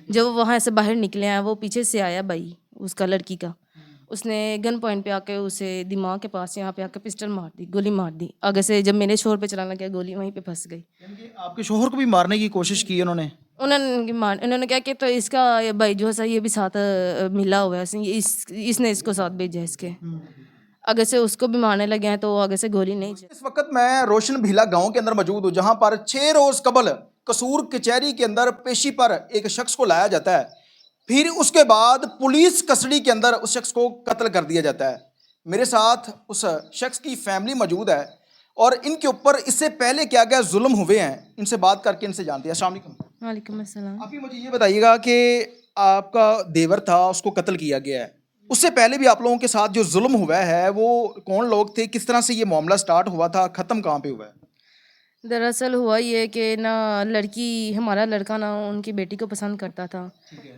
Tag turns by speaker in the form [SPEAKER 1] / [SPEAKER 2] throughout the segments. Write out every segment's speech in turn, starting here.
[SPEAKER 1] जब वो वहाँ से बाहर निकले हैं, वो पीछे से आया भाई उसका लड़की का, उसने गन पॉइंट पे आके उसे दिमाग के पास यहाँ पे आके पिस्टल मार दी, गोली मार दी आगे से। जब मेरे शोर पे चलाने लगा, गोली वहीं पे फंस गई।
[SPEAKER 2] यानी कि आपके शोहर को भी मारने की कोशिश की उन्होंने?
[SPEAKER 1] उन्होंने क्या कि तो इसका ये भाई जो है ये भी साथ मिला हुआ है, इसने इसको साथ भेजा है इसके। आगे से उसको भी मारने लगे हैं, तो आगे से गोली नहीं चली।
[SPEAKER 2] इस वक्त मैं रोशन भीला गांव के अंदर मौजूद हूं, जहां पर 6 रोज कबल कसूर कचहरी के अंदर पेशी पर एक शख्स को लाया जाता है, फिर उसके बाद पुलिस कस्टडी के अंदर उस शख्स को कत्ल कर दिया जाता है। मेरे साथ उस शख्स की फैमिली मौजूद है और इनके ऊपर इससे पहले क्या क्या जुल्म हुए हैं, इनसे बात करके इनसे जानते हैं। अस्सलाम वालेकुम।
[SPEAKER 1] वालेकुम अस्सलाम।
[SPEAKER 2] आप ही मुझे ये बताइएगा कि आपका देवर था, उसको कत्ल किया गया है, उससे पहले भी आप लोगों के साथ जो जुल्म हुआ है वो कौन लोग थे, किस तरह से ये मामला स्टार्ट हुआ था, ख़त्म कहाँ पे हुआ है?
[SPEAKER 1] दरअसल हुआ ये कि ना, लड़की हमारा लड़का ना उनकी बेटी को पसंद करता था।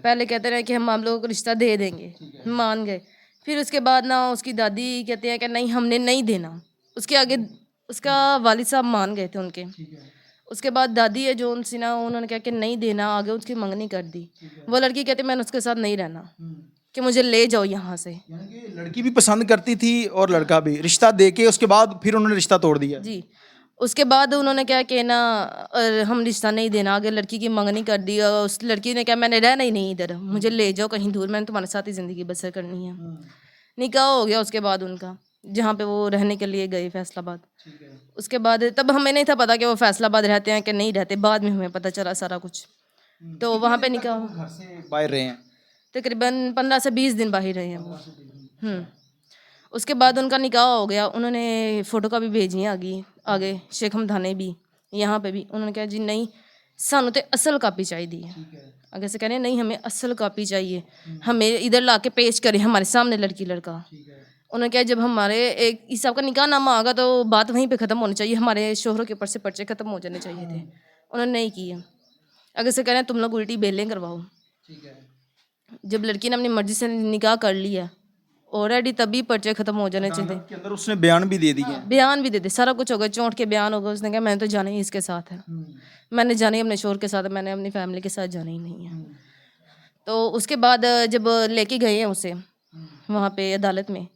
[SPEAKER 1] पहले कहते रहे कि हम लोगों को रिश्ता दे देंगे, मान गए। फिर उसके बाद ना उसकी दादी कहते हैं कि नहीं, हमने नहीं देना। उसके आगे उसका वालिद साहब मान गए थे उनके। उसके बाद दादी है जो उनसे ना, उन्होंने कहा कि नहीं देना, आगे उसकी मंगनी कर दी। वो लड़की कहती मैंने उसके साथ नहीं रहना, कि मुझे ले जाओ यहाँ से।
[SPEAKER 2] यानी कि लड़की भी पसंद करती थी और लड़का भी, रिश्ता देके उसके बाद फिर उन्होंने रिश्ता तोड़ दिया?
[SPEAKER 1] जी। उसके बाद उन्होंने क्या कि ना, हम रिश्ता नहीं देना, आगे लड़की की मंगनी कर दी। और उस लड़की ने कहा मैंने रहना ही नहीं इधर, मुझे ले जाओ कहीं दूर, मैंने तुम्हारे साथ ही ज़िंदगी बसर करनी है। निकाह हो गया उसके बाद उनका, जहाँ पे वो रहने के लिए गए फैसलाबाद। उसके बाद तब हमें नहीं था पता कि वो फैसलाबाद रहते हैं कि नहीं रहते, बाद में हमें पता चला सारा कुछ। तो वहाँ पे निकाह
[SPEAKER 2] घर से बाहर रहे हैं?
[SPEAKER 1] तकरीबन 15 से 20 दिन बाहर रहे हैं वो। उसके बाद उनका निकाह हो गया। उन्होंने फ़ोटो का भी भेजी आगे आगे शेख हमदाने भी, यहाँ पे भी। उन्होंने कहा जी नहीं, सानू तो असल कापी चाहिए। आगे से कह रहे हैं नहीं, हमें असल कापी चाहिए, हमें इधर ला के पेश करें हमारे सामने लड़की लड़का। उन्होंने कहा जब हमारे एक हिसाब का निकाह नामा आगा तो बात वहीं पे ख़त्म होनी चाहिए, हमारे शोहरों के ऊपर से पर्चे ख़त्म हो जाने चाहिए थे। उन्होंने नहीं किया। आगे से कह रहे हैं तुम लोग उल्टी बेलें करवाओ। जब लड़की ने अपनी मर्जी से निकाह कर लिया ऑलरेडी, तभी पर्चे खत्म हो जाने चाहिए।
[SPEAKER 2] के अंदर उसने बयान भी दे दिए?
[SPEAKER 1] बयान भी दे दे, सारा कुछ हो गया, चोट के बयान हो गए। उसने कहा मैंने तो जाना ही इसके साथ है, मैंने जाना ही अपने शोर के साथ है, मैंने अपनी फैमिली के साथ जाना ही नहीं है। तो उसके बाद जब लेके गए हैं उसे वहाँ पे अदालत में,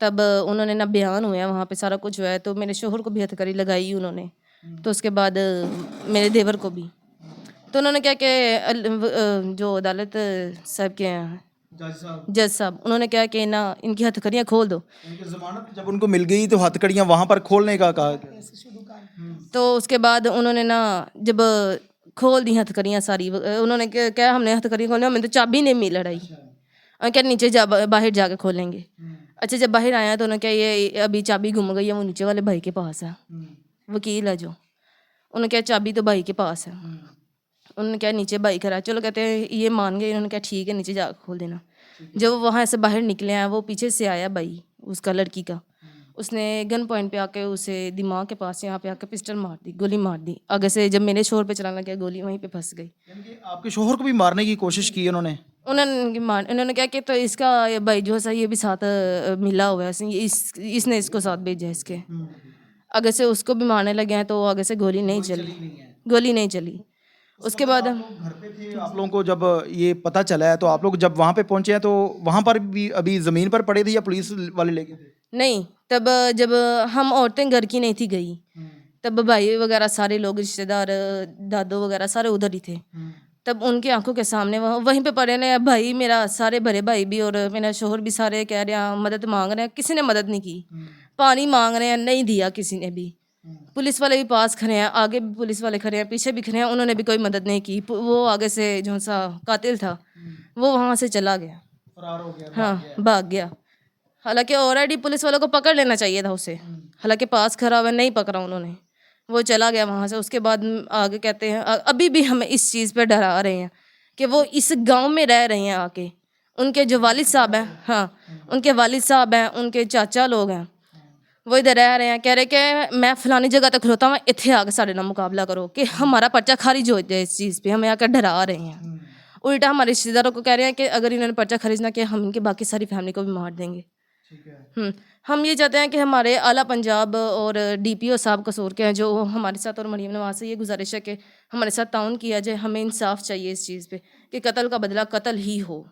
[SPEAKER 1] तब उन्होंने ना बयान हुआ वहाँ पे, सारा कुछ हुआ है। तो मेरे शोहर को भी हथकड़ी लगाई उन्होंने, तो उसके बाद मेरे देवर को भी। तो उन्होंने क्या कि जो अदालत साहब के हैं जज साहब, उन्होंने क्या कि ना इनकी हथकड़ियाँ खोल दो।
[SPEAKER 2] इनकी जमानत जब उनको मिल गई तो हथकड़ियाँ वहाँ पर खोलने का कहा गया।
[SPEAKER 1] तो उसके बाद उन्होंने ना जब खोल दी हथकड़ियाँ सारी, उन्होंने क्या हमने हथकड़ियाँ खोली, हमें तो चाबी नहीं मिल रही। और क्या नीचे बाहर जाके खोलेंगे। अच्छा जब बाहर आया तो उन्होंने क्या ये अभी चाबी गुम गई है, वो नीचे वाले भाई के पास है, वकील है जो। उन्होंने क्या चाबी तो भाई के पास है। उन्होंने क्या नीचे भाई करा, चलो कहते हैं ये मान गए। उन्होंने क्या ठीक है नीचे जा खोल देना। जब वो वहाँ से बाहर निकले हैं, वो पीछे से आया भाई उसका लड़की का, उसने गन पॉइंट पे आके उसे दिमाग के पास यहाँ पे आके पिस्टल मार दी, गोली मार दी आगे से। जब मेरे शोर पे चलाने लगा, गोली वहीं पे फंस गई।
[SPEAKER 2] यानी कि आपके शोहर को भी मारने की कोशिश की उन्होंने?
[SPEAKER 1] उन्होंने क्या कि तो इसका ये भाई जो है ये भी साथ मिला हुआ है, इसने इसको साथ भेजा इसके। आगे से उसको भी मारने लगे हैं, तो आगे से गोली नहीं चली। उसके बाद
[SPEAKER 2] घर पे थे आप लोगों को जब ये पता चला है, तो आप लोग जब वहाँ पे पहुंचे हैं तो वहाँ पर भी अभी ज़मीन पर पड़े थे या पुलिस वाले लेके थे?
[SPEAKER 1] नहीं, तब जब हम औरतें घर की नहीं थी गई, तब भाई वगैरह सारे लोग रिश्तेदार दादू वगैरह सारे उधर ही थे। तब उनकी आंखों के सामने वहीं पे पड़े ने भाई, मेरा सारे भरे भाई भी और मेरा शोहर भी सारे कह रहे हैं मदद मांग रहे हैं, किसी ने मदद नहीं की। पानी मांग रहे हैं, नहीं दिया किसी ने भी। पुलिस वाले भी पास खड़े हैं, आगे भी पुलिस वाले खड़े हैं, पीछे भी खड़े हैं, उन्होंने भी कोई मदद नहीं की। वो आगे से जो सा कातिल था वो वहाँ से चला गया,
[SPEAKER 2] फरार हो गया?
[SPEAKER 1] हाँ भाग गया। हालांकि ऑलरेडी पुलिस वालों को पकड़ लेना चाहिए था उसे, हालांकि पास खड़ा हुआ नहीं पकड़ा उन्होंने, वो चला गया वहाँ से। उसके बाद आगे कहते हैं अभी भी हमें इस चीज़ पे डरा रहे हैं कि वो इस गांव में रह रहे हैं आके। उनके जो वालिद साहब हैं, हाँ उनके वालिद साहब हैं, उनके चाचा लोग हैं, वो इधर रह रहे हैं। कह रहे कि मैं फलानी जगह तक खलोता हूँ, इतने आके साढ़े ना मुकाबला करो कि हमारा पर्चा खारिज हो जाए। इस चीज़ पे हमें आकर डरा रहे हैं। उल्टा हमारे रिश्तेदारों को कह रहे हैं कि अगर इन्होंने पर्चा खारिज ना किया, हम इनकी बाकी सारी फैमिली को भी मार देंगे। हम ये चाहते हैं कि हमारे आला पंजाब और DPO साहब कसूर के हैं जो हमारे साथ, और मरीम नवाज से ये गुजारिश है कि हमारे साथ ताउन किया जाए, हमें इंसाफ चाहिए इस चीज़ पे। कि कत्ल का बदला कत्ल ही हो।